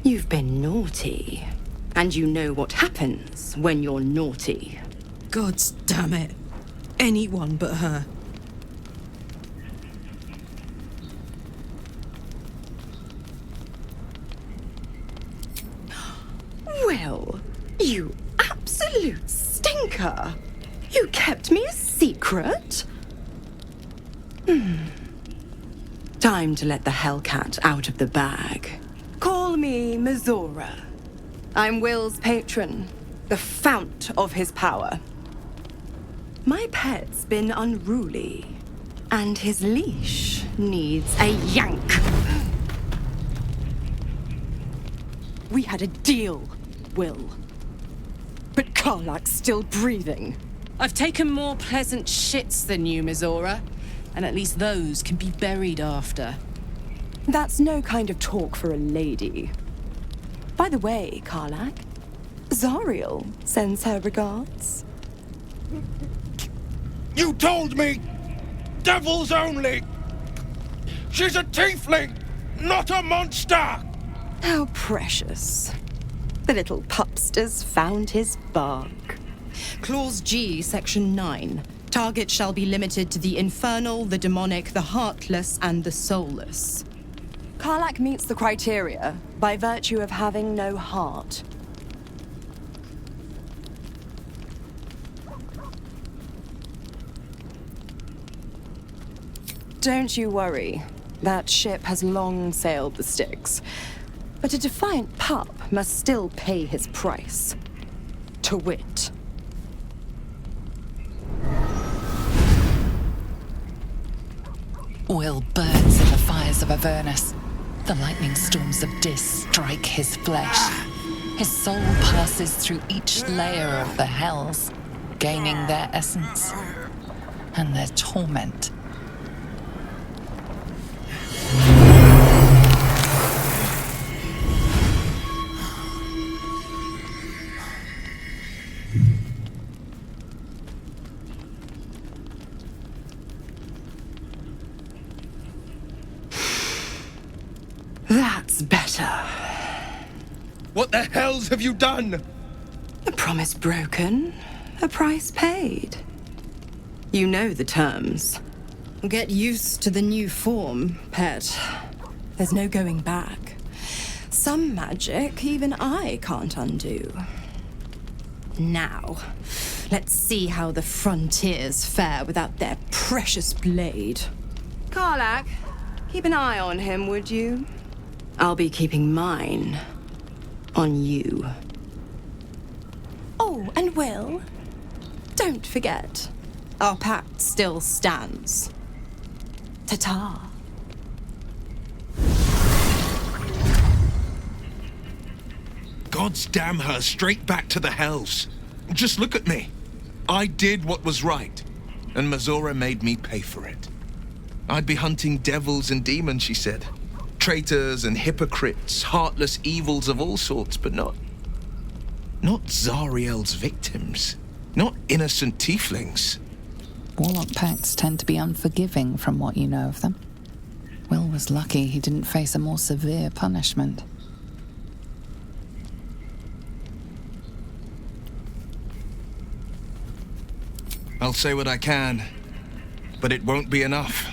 you've been naughty. And you know what happens when you're naughty. God damn it. Anyone but her. Well, you absolute stinker. You kept me a secret? Time to let the Hellcat out of the bag. Call me Mizora. I'm Will's patron, the fount of his power. My pet's been unruly, and his leash needs a yank. We had a deal, Will. But Karlach's still breathing. I've taken more pleasant shits than you, Mizora. And at least those can be buried after. That's no kind of talk for a lady. By the way, Karlach, Zariel sends her regards. You told me! Devils only! She's a tiefling, not a monster! How precious. The little pupster's found his bark. Clause G, Section 9. Target shall be limited to the infernal, the demonic, the heartless, and the soulless. Karlach meets the criteria by virtue of having no heart. Don't you worry. That ship has long sailed the Styx. But a defiant pup must still pay his price. To wit. Will burns in the fires of Avernus. The lightning storms of Dis strike his flesh. His soul passes through each layer of the hells, gaining their essence and their torment. That's better. What the hells have you done? A promise broken, a price paid. You know the terms. Get used to the new form, pet. There's no going back. Some magic even I can't undo. Now, let's see how the frontiers fare without their precious blade. Karlach, keep an eye on him, would you? I'll be keeping mine on you. Oh, and Will, don't forget, our pact still stands. Ta-ta. God's damn her, straight back to the hells. Just look at me. I did what was right, and Mazora made me pay for it. I'd be hunting devils and demons, she said. Traitors and hypocrites, heartless evils of all sorts, but not Zariel's victims. Not innocent tieflings. Warlock pacts tend to be unforgiving from what you know of them. Will was lucky he didn't face a more severe punishment. I'll say what I can, but it won't be enough.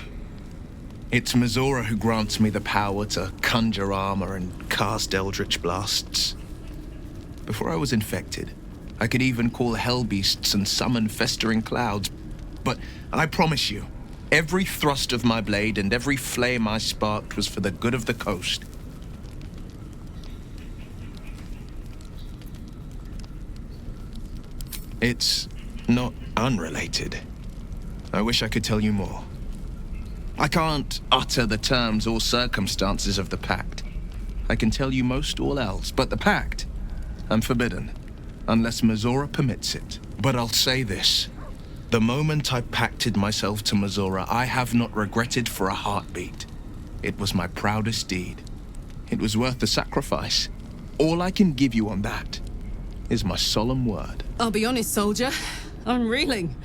It's Mazora who grants me the power to conjure armor and cast eldritch blasts. Before I was infected, I could even call hell beasts and summon festering clouds. But I promise you, every thrust of my blade and every flame I sparked was for the good of the coast. It's not unrelated. I wish I could tell you more. I can't utter the terms or circumstances of the pact. I can tell you most all else, but the pact, I'm forbidden, unless Mazora permits it. But I'll say this. The moment I pacted myself to Mazora, I have not regretted for a heartbeat. It was my proudest deed. It was worth the sacrifice. All I can give you on that is my solemn word. I'll be honest, soldier. I'm reeling.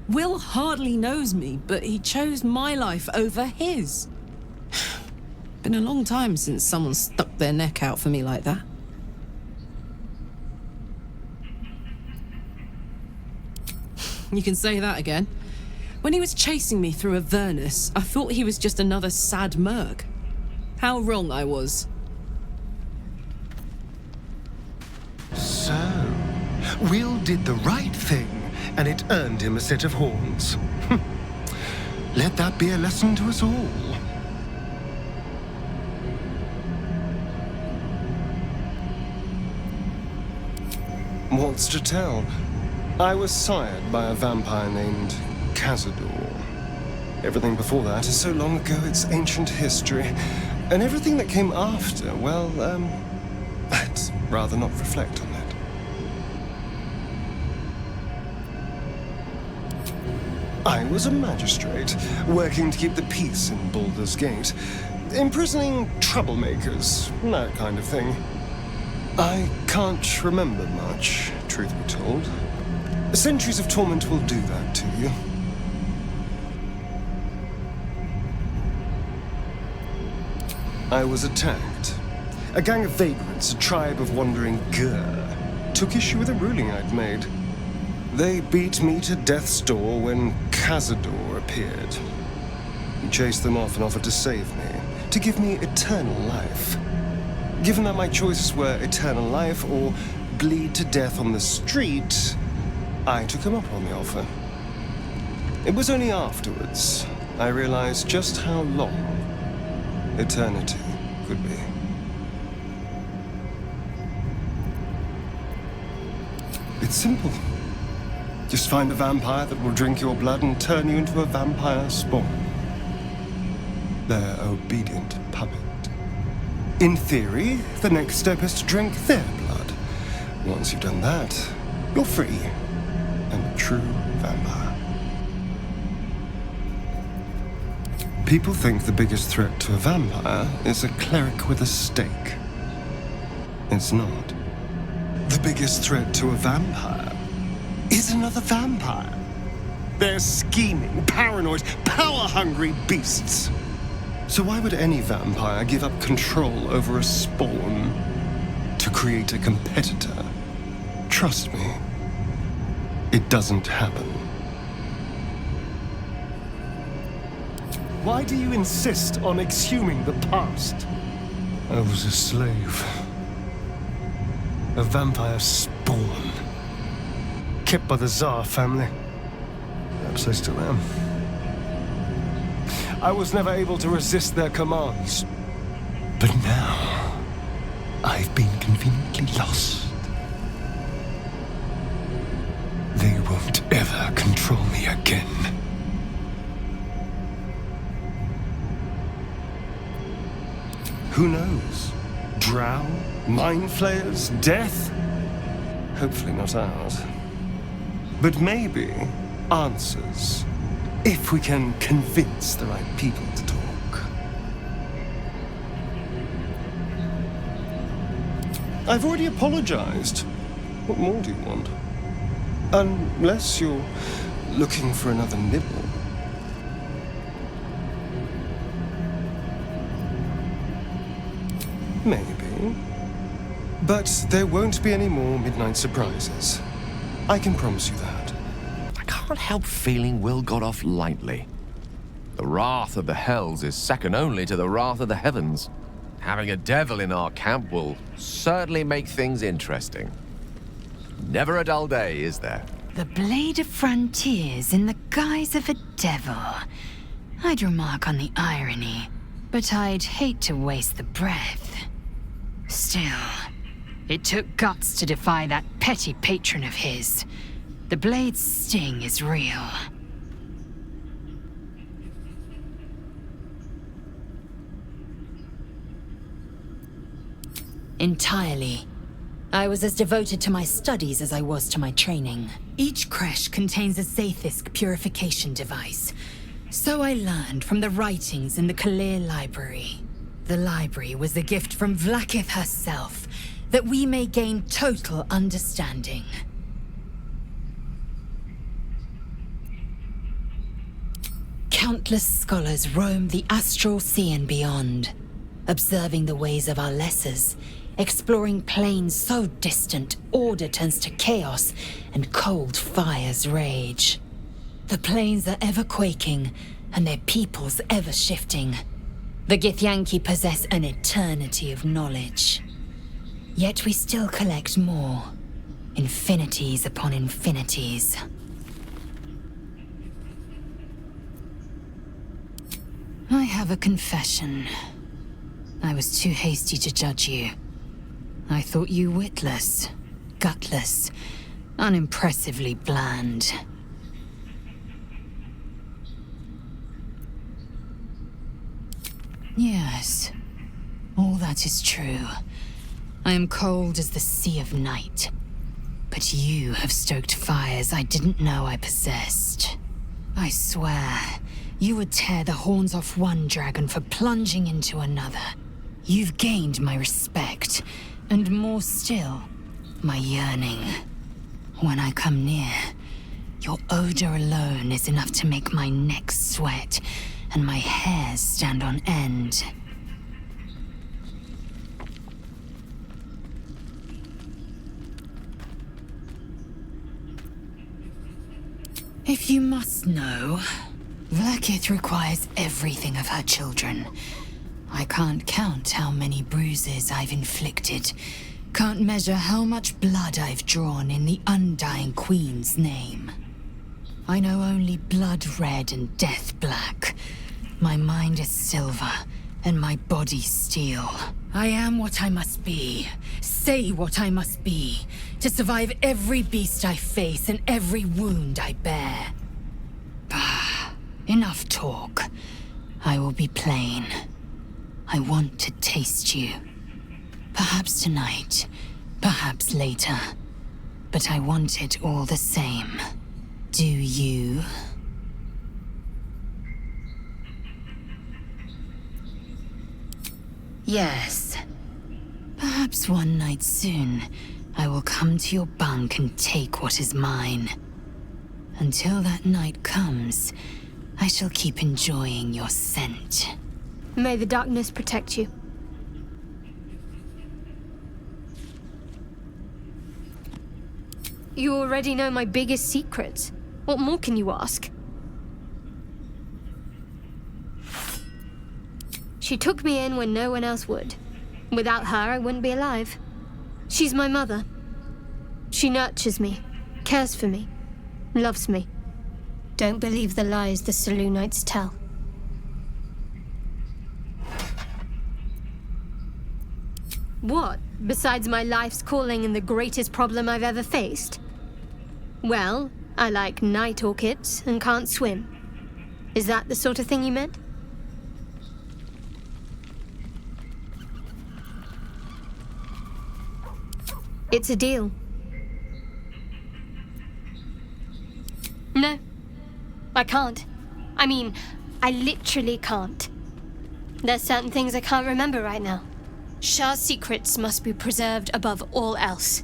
Will hardly knows me, but he chose my life over his. Been a long time since someone stuck their neck out for me like that. You can say that again. When he was chasing me through Avernus, I thought he was just another sad merc. How wrong I was. So, Will did the right thing, and it earned him a set of horns. Let that be a lesson to us all. What's to tell? I was sired by a vampire named Cazador. Everything before that is so long ago it's ancient history. And everything that came after, well, I'd rather not reflect on that. I was a magistrate, working to keep the peace in Baldur's Gate, imprisoning troublemakers, that kind of thing. I can't remember much, truth be told. Centuries of torment will do that to you. I was attacked. A gang of vagrants, a tribe of wandering Gur, took issue with a ruling I'd made. They beat me to death's door when Cazador appeared. He chased them off and offered to save me, to give me eternal life. Given that my choices were eternal life or bleed to death on the street, I took him up on the offer. It was only afterwards I realized just how long eternity could be. It's simple. Just find a vampire that will drink your blood and turn you into a vampire spawn. Their obedient puppet. In theory, the next step is to drink their blood. Once you've done that, you're free and a true vampire. People think the biggest threat to a vampire is a cleric with a stake. It's not. The biggest threat to a vampire is another vampire. They're scheming, paranoid, power-hungry beasts. So why would any vampire give up control over a spawn to create a competitor? Trust me, it doesn't happen. Why do you insist on exhuming the past? I was a slave. A vampire spawn. Kept by the Tsar family. Perhaps I still am. I was never able to resist their commands. But now, I've been conveniently lost. They won't ever control me again. Who knows? Drow? Mind flayers? Death? Hopefully not ours. But maybe answers. If we can convince the right people to talk. I've already apologized. What more do you want? Unless you're looking for another nibble. Maybe. But there won't be any more midnight surprises. I can promise you that. I can't help feeling Will got off lightly. The wrath of the hells is second only to the wrath of the heavens. Having a devil in our camp will certainly make things interesting. Never a dull day, is there? The Blade of Frontiers in the guise of a devil. I'd remark on the irony, but I'd hate to waste the breath. Still, it took guts to defy that petty patron of his. The Blade's sting is real. Entirely. I was as devoted to my studies as I was to my training. Each creche contains a Zaithisk purification device. So I learned from the writings in the Kalir Library. The library was a gift from Vlaakith herself, that we may gain total understanding. Countless scholars roam the astral sea and beyond, observing the ways of our lessers, exploring planes so distant order turns to chaos and cold fires rage. The planes are ever quaking, and their peoples ever shifting. The Githyanki possess an eternity of knowledge. Yet we still collect more. Infinities upon infinities. I have a confession. I was too hasty to judge you. I thought you witless, gutless, unimpressively bland. Yes, all that is true. I am cold as the sea of night. But you have stoked fires I didn't know I possessed. I swear, you would tear the horns off one dragon for plunging into another. You've gained my respect, and more still, my yearning. When I come near, your odor alone is enough to make my neck sweat and my hairs stand on end. If you must know, Vlaakith requires everything of her children. I can't count how many bruises I've inflicted. Can't measure how much blood I've drawn in the Undying Queen's name. I know only blood red and death black. My mind is silver, and my body steel. I am what I must be, say what I must be, to survive every beast I face and every wound I bear. Bah, enough talk. I will be plain. I want to taste you. Perhaps tonight, perhaps later. But I want it all the same. Do you? Yes. Perhaps one night soon, I will come to your bunk and take what is mine. Until that night comes, I shall keep enjoying your scent. May the darkness protect you. You already know my biggest secrets. What more can you ask? She took me in when no one else would. Without her, I wouldn't be alive. She's my mother. She nurtures me, cares for me, loves me. Don't believe the lies the Selûnites tell. What, besides my life's calling and the greatest problem I've ever faced? Well, I like night orchids and can't swim. Is that the sort of thing you meant? It's a deal. No, I can't. I mean, I literally can't. There's certain things I can't remember right now. Shah's secrets must be preserved above all else.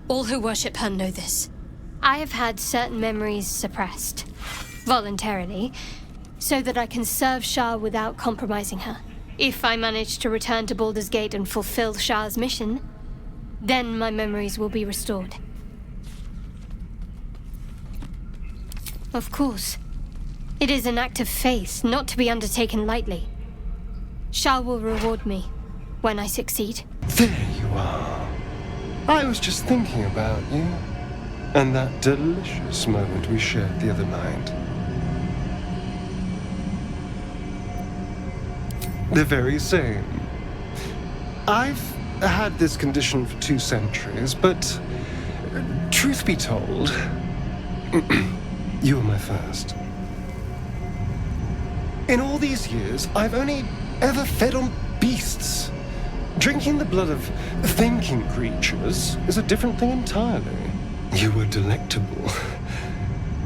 All who worship her know this. I have had certain memories suppressed, voluntarily, so that I can serve Shah without compromising her. If I manage to return to Baldur's Gate and fulfill Shah's mission, then my memories will be restored. Of course. It is an act of faith, not to be undertaken lightly. Shah will reward me when I succeed. There you are. I was just thinking about you, and that delicious moment we shared the other night. The very same. I've had this condition for 2 centuries, but truth be told, you were my first. In all these years, I've only ever fed on beasts. Drinking the blood of thinking creatures is a different thing entirely. You were delectable.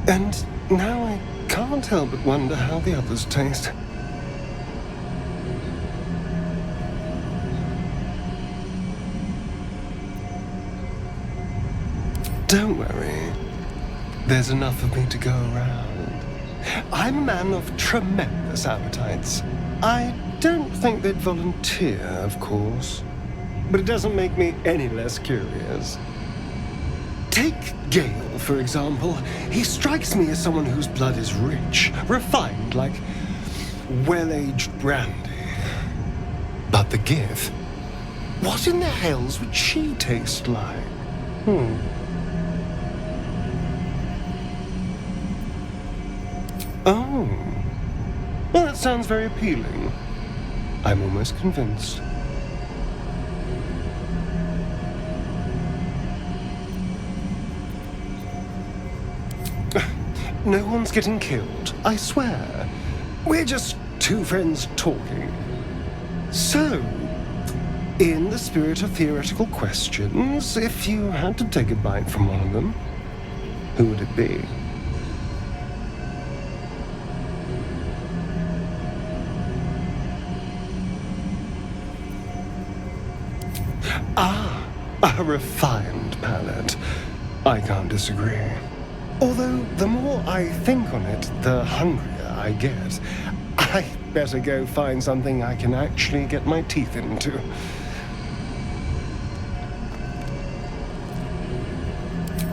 And now I can't help but wonder how the others taste. Don't worry. There's enough of me to go around. I'm a man of tremendous appetites. I don't think they'd volunteer, of course. But it doesn't make me any less curious. Take Gale, for example. He strikes me as someone whose blood is rich, refined, like well-aged brandy. But the Gith? What in the hells would she taste like? Oh. Well, that sounds very appealing. I'm almost convinced. No one's getting killed, I swear. We're just 2 friends talking. So, in the spirit of theoretical questions, if you had to take a bite from one of them, who would it be? A refined palate. I can't disagree. Although, the more I think on it, the hungrier I get. I better go find something I can actually get my teeth into.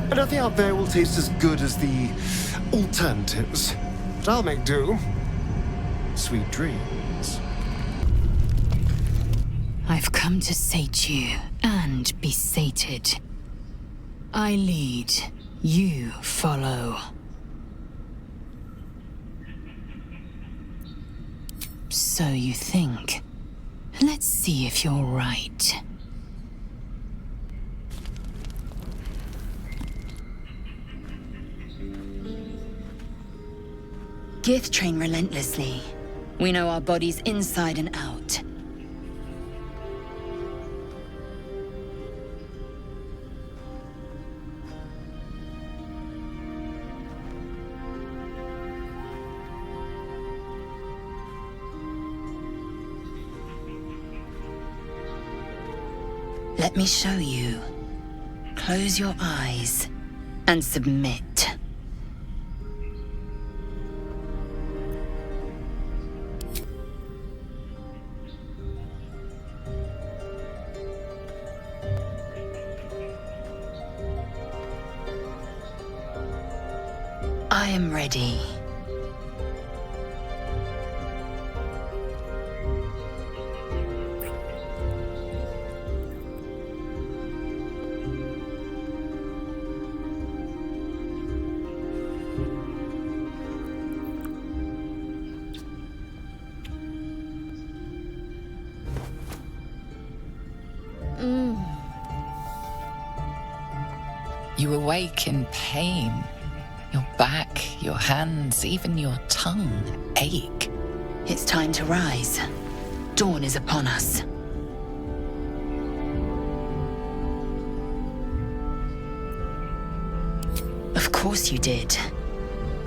I don't think out there will taste as good as the alternatives, but I'll make do. Sweet dreams. I've come to sate you and be sated. I lead, you follow. So you think. Let's see if you're right. Gith train relentlessly. We know our bodies inside and out. Let me show you. Close your eyes and submit. I am ready. You awake in pain. Your back, your hands, even your tongue ache. It's time to rise. Dawn is upon us. Of course you did.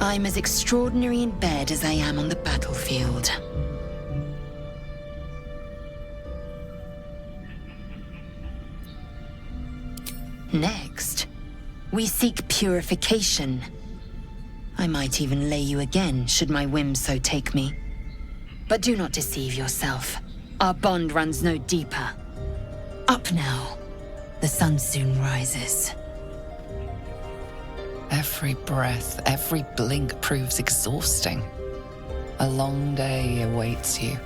I'm as extraordinary in bed as I am on the battlefield. Next, we seek purification. I might even lay you again, should my whims so take me. But do not deceive yourself. Our bond runs no deeper. Up now. The sun soon rises. Every breath, every blink proves exhausting. A long day awaits you.